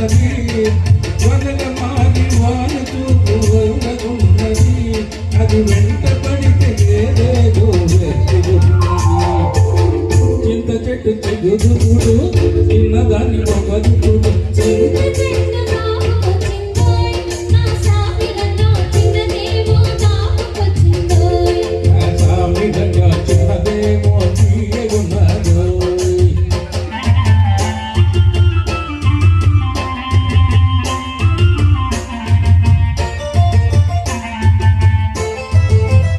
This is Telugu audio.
ఉన్నది వదల మారి వానతూ ఉన్నది అది వెంట పడితే ఏదేదో వెతుకున్నది చింత చెట్టు చెగుదుడు చిన్నదాన్ని